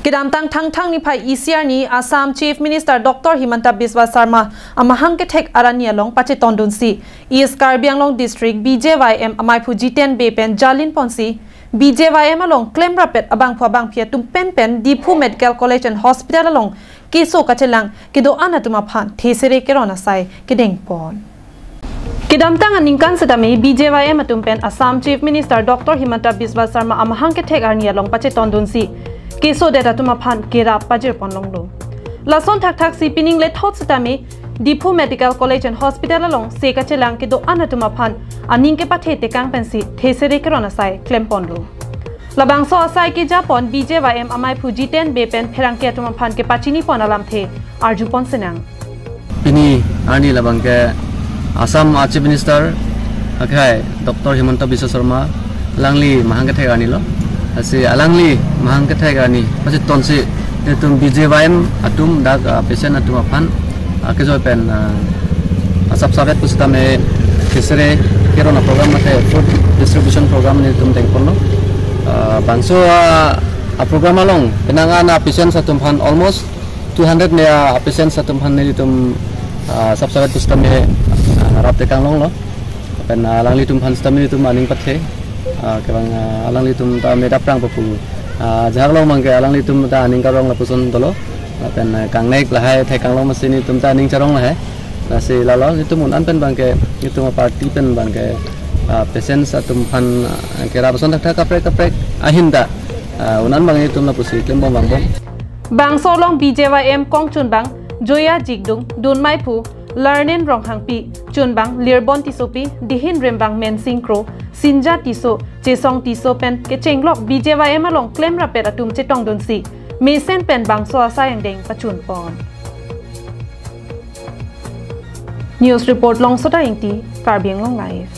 Kidam tang ni pai ECR ni Assam Chief Minister Dr. Himanta Biswa Sarma amahang ke thek arania long pache tondun si East Karbi Anglong District BJYM amai phu G10 be pen Jalin Ponsi BJYM along claim rapid abang phu abang phia tum pen Dipu Medical College and Hospital along kiso kachelang kido anatuma phan thesere kerona sai kideng pon Kidam tang aningkan sedami BJYM atum pen Assam Chief Minister Dr. Himanta Biswa Sarma amahang ke thek arania long pache tondun si Keso data tuma phan kera pajir ponlonglo. Lason thak si pining le thot setami Dipu Medical College and Hospital along seka chelang ke do anatuma phan aning ke pathe te kang pensi thesere kerona sai claim ponlo. Labang so asai ke Japon BJYM amai phu G10 be pen pherang ke atuma phan ke pachini ponalam the arju pon senang. Ini ani labang ke Assam Chief Minister akai Dr. Himanta Biswa Sarma langli mahang ke thegani lo. Asi alangli mahang ke thegani pasi tonsi etum BJYM atum dak patient atum apan ke joy pen asap savet pustame kesere kerona program mate food distribution program ni tum tengpono bangso a program along penangan patient satum pan almost 200 ne patient satum pan ni tum asap savet pustame rapte kanglong lo pen alangli tum pan stame tum aning pathe kebang alang litum ta meda prang papu jarlong mangke alang litum ta aning karong la puson tolo pen kangnek la hai thai kanglong masini tum ta aning charong la hai nasi lalo itu mun an pen bangke itu ma party pen bangke patient satum phan kera puson thak kaprek ahinda unan bang itu la pusi klembong bang Bang solong BJYM kongchun bang Joya Jigdung Dun Maipu Learnin Rong Hangpi Chunbang Lirbon Tisopi Dihin Rembang Men Sinkro Sinja Tiso Jesong Tiso Pen ke Chenglok BJYM along claim rapid atum chetong donsi Mesen Pen Bang so asayang deng pachun pon News report long sota ingti Karbi Anglong Live